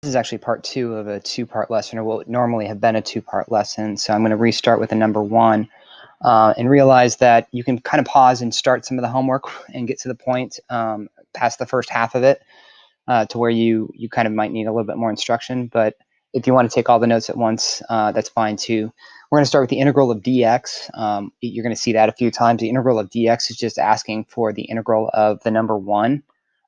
is actually part 2 of a 2-part lesson, or what would normally have been a 2-part lesson. So I'm going to restart with the number 1 and realize that you can kind of pause and start some of the homework and get to the point past the first half of it to where you kind of might need a little bit more instruction. But if you want to take all the notes at once, that's fine too. We're going to start with the integral of dx. You're going to see that a few times. The integral of dx is just asking for the integral of the number 1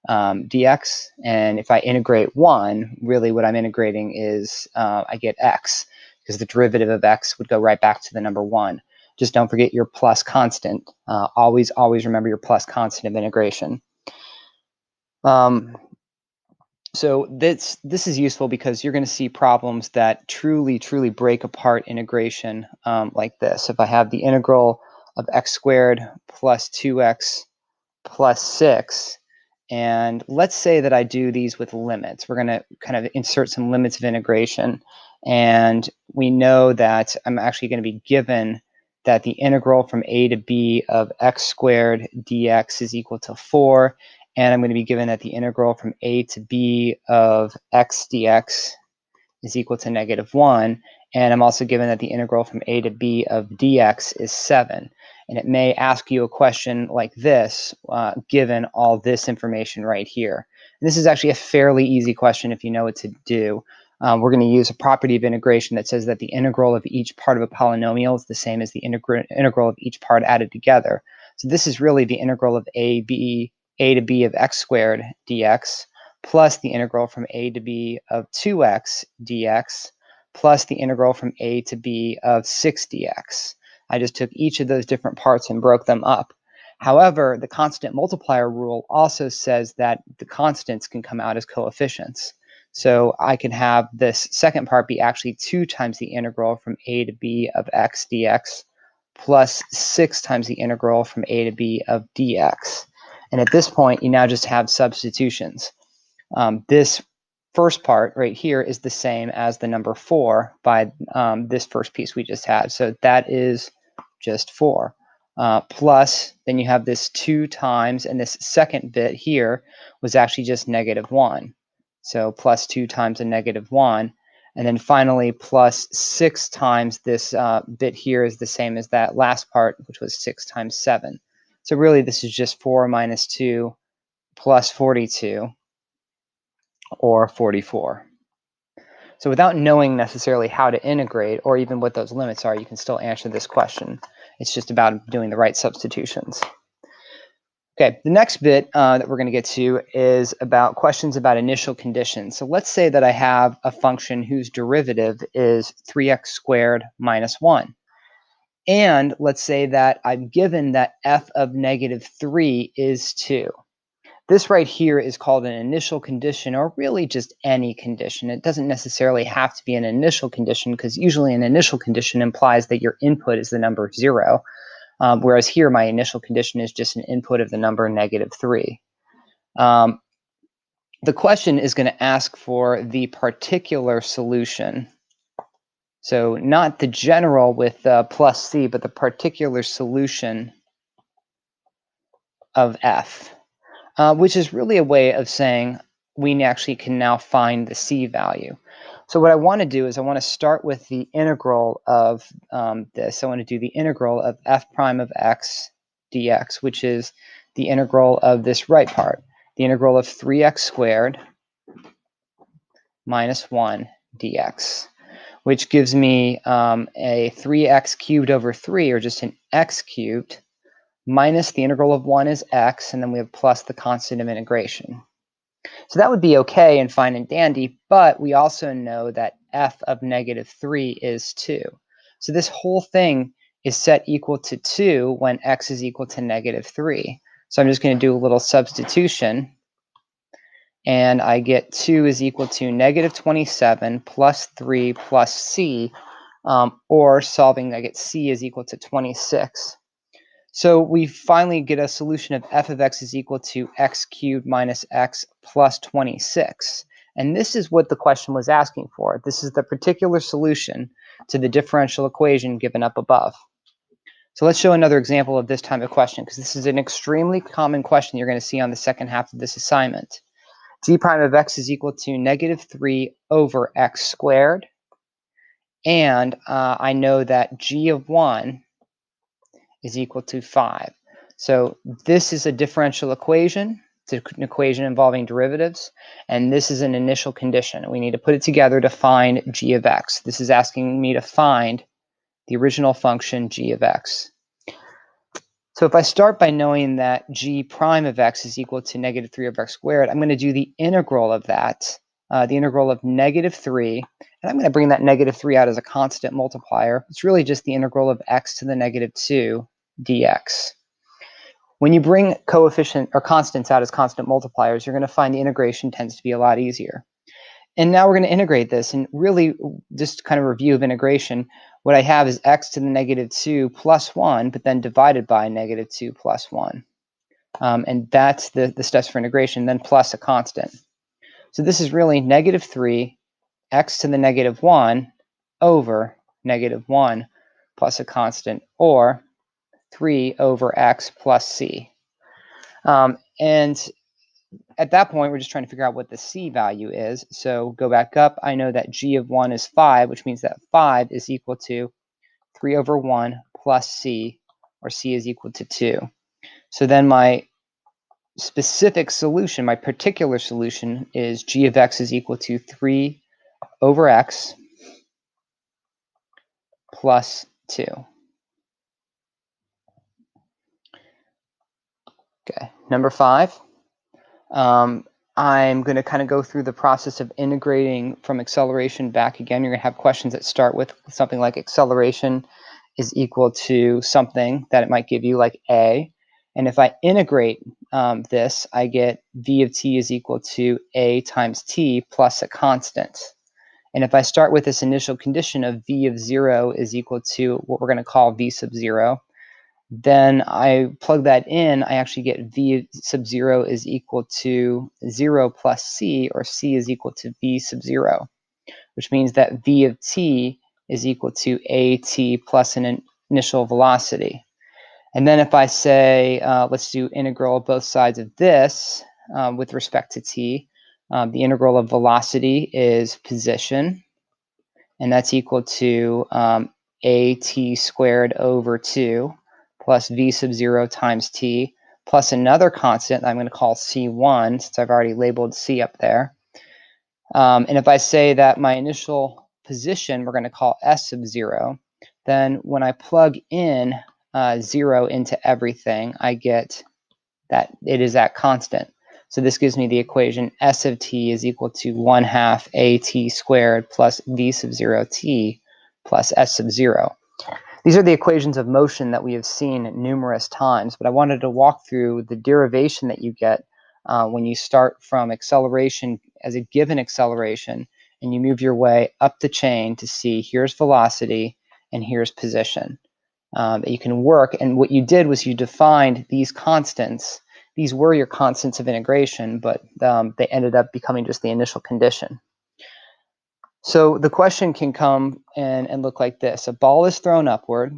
dx. And if I integrate 1, really what I'm integrating is I get x, because the derivative of x would go right back to the number 1. Just don't forget your plus constant. Always remember your plus constant of integration. So this is useful because you're going to see problems that truly break apart integration like this. If I have the integral of x squared plus 2x plus 6, and let's say that I do these with limits. We're going to kind of insert some limits of integration, and we know that I'm actually going to be given that the integral from a to b of x squared dx is equal to 4, and I'm going to be given that the integral from a to b of x dx is equal to -1, and I'm also given that the integral from a to b of dx is 7. And it may ask you a question like this, given all this information right here. And this is actually a fairly easy question if you know what to do. We're going to use a property of integration that says that the integral of each part of a polynomial is the same as the integral of each part added together. So this is really the integral of a to b of x squared dx plus the integral from a to b of 2x dx plus the integral from a to b of 6 dx. I just took each of those different parts and broke them up. However, the constant multiplier rule also says that the constants can come out as coefficients. So I can have this second part be actually 2 times the integral from a to b of x dx plus 6 times the integral from a to b of dx. And at this point, you now just have substitutions. This first part right here is the same as the number 4 by this first piece we just had. So that is just 4. Plus, then you have this 2 times, and this second bit here was actually just -1. So plus 2 times a -1. And then finally, plus 6 times this bit here is the same as that last part, which was 6 times 7. So really, this is just 4 minus 2 plus 42, or 44. So without knowing necessarily how to integrate or even what those limits are, you can still answer this question. It's just about doing the right substitutions. Okay, the next bit that we're going to get to is about questions about initial conditions. So let's say that I have a function whose derivative is 3x squared minus 1. And let's say that I'm given that f of -3 is 2. This right here is called an initial condition, or really just any condition. It doesn't necessarily have to be an initial condition, because usually an initial condition implies that your input is the number 0, whereas here my initial condition is just an input of the number -3. The question is going to ask for the particular solution. So not the general with plus c, but the particular solution of f. Which is really a way of saying we actually can now find the c value. So what I want to do is I want to start with the integral of this. I want to do the integral of f prime of x dx, which is the integral of this right part, the integral of 3x squared minus 1 dx, which gives me a 3x cubed over 3, or just an x cubed, minus the integral of 1 is x, and then we have plus the constant of integration. So that would be okay and fine and dandy, but we also know that f of -3 is 2. So this whole thing is set equal to 2 when x is equal to -3. So I'm just going to do a little substitution, and I get 2 is equal to -27 plus 3 plus c, or solving, I get c is equal to 26. So we finally get a solution of f of x is equal to x cubed minus x plus 26. And this is what the question was asking for. This is the particular solution to the differential equation given up above. So let's show another example of this type of question, because this is an extremely common question you're going to see on the second half of this assignment. g prime of x is equal to -3 over x squared. And I know that g of 1 is equal to 5. So this is a differential equation. It's an equation involving derivatives. And this is an initial condition. We need to put it together to find g of x. This is asking me to find the original function g of x. So if I start by knowing that g prime of x is equal to -3 over x squared, I'm going to do the integral of that, the integral of -3, and I'm going to bring that -3 out as a constant multiplier. It's really just the integral of x to the -2 dx. When you bring coefficient or constants out as constant multipliers, you're going to find the integration tends to be a lot easier. And now we're going to integrate this, and really just kind of review of integration. What I have is x to the -2 plus 1, but then divided by -2 plus 1. And that's the steps for integration, then plus a constant. So this is really -3 x to the -1 over -1 plus a constant, or 3 over x plus c. And at that point, we're just trying to figure out what the c value is. So go back up. I know that g of 1 is 5, which means that 5 is equal to 3 over 1 plus c, or c is equal to 2. So then my specific solution, my particular solution, is g of x is equal to 3 over x plus 2. Okay, number 5. I'm going to kind of go through the process of integrating from acceleration back again. You're going to have questions that start with something like acceleration is equal to something that it might give you, like a. And if I integrate this, I get v of t is equal to a times t plus a constant. And if I start with this initial condition of v of 0 is equal to what we're going to call v sub 0, then I plug that in, I actually get v sub 0 is equal to 0 plus c, or c is equal to v sub 0, which means that v of t is equal to at plus an initial velocity. And then if I say, let's do integral of both sides of this with respect to t, the integral of velocity is position, and that's equal to at squared over 2 plus v sub 0 times t plus another constant I'm going to call c1, since I've already labeled c up there. And if I say that my initial position we're going to call s sub 0, then when I plug in 0 into everything, I get that it is that constant. So this gives me the equation s of t is equal to 1/2 at squared plus v sub 0 t plus s sub 0. These are the equations of motion that we have seen numerous times, but I wanted to walk through the derivation that you get when you start from acceleration as a given acceleration, and you move your way up the chain to see here's velocity and here's position. That you can work, and what you did was you defined these constants. These were your constants of integration, but they ended up becoming just the initial condition. So the question can come and look like this. A ball is thrown upward.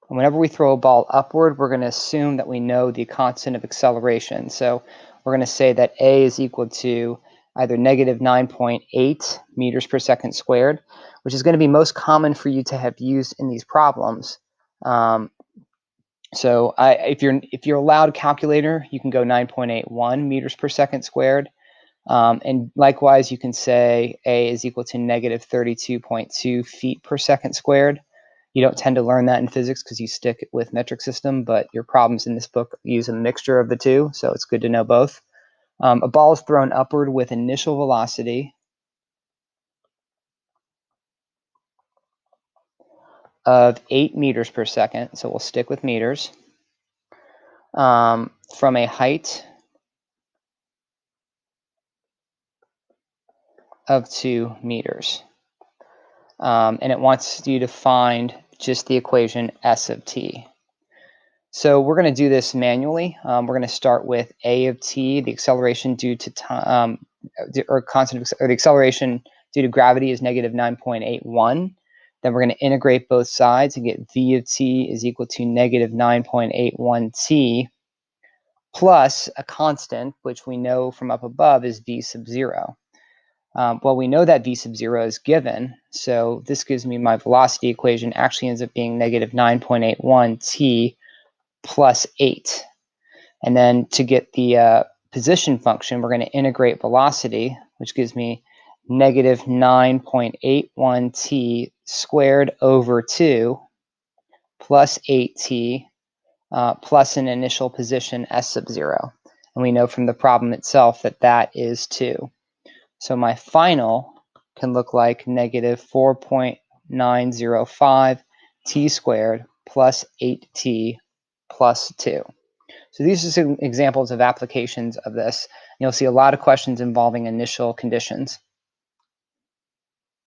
And whenever we throw a ball upward, we're going to assume that we know the constant of acceleration. So we're going to say that a is equal to either -9.8 meters per second squared, which is going to be most common for you to have used in these problems. So if you're allowed a calculator, you can go 9.81 meters per second squared. And likewise, you can say a is equal to -32.2 feet per second squared. You don't tend to learn that in physics because you stick with metric system, but your problems in this book use a mixture of the two, so it's good to know both. A ball is thrown upward with initial velocity of 8 meters per second, so we'll stick with meters, from a height of 2 meters. And it wants you to find just the equation s of t. So we're going to do this manually. We're going to start with a of t, the acceleration due to time, or the acceleration due to gravity is -9.81. Then we're going to integrate both sides and get v of t is equal to negative 9.81t plus a constant, which we know from up above is v sub 0. Well, we know that v sub 0 is given, so this gives me my velocity equation actually ends up being negative 9.81t plus 8. And then to get the position function, we're going to integrate velocity, which gives me negative 9.81t squared over 2 plus 8t plus an initial position s sub 0. And we know from the problem itself that that is 2. So my final can look like negative 4.905 t squared plus 8t plus 2. So these are some examples of applications of this. You'll see a lot of questions involving initial conditions.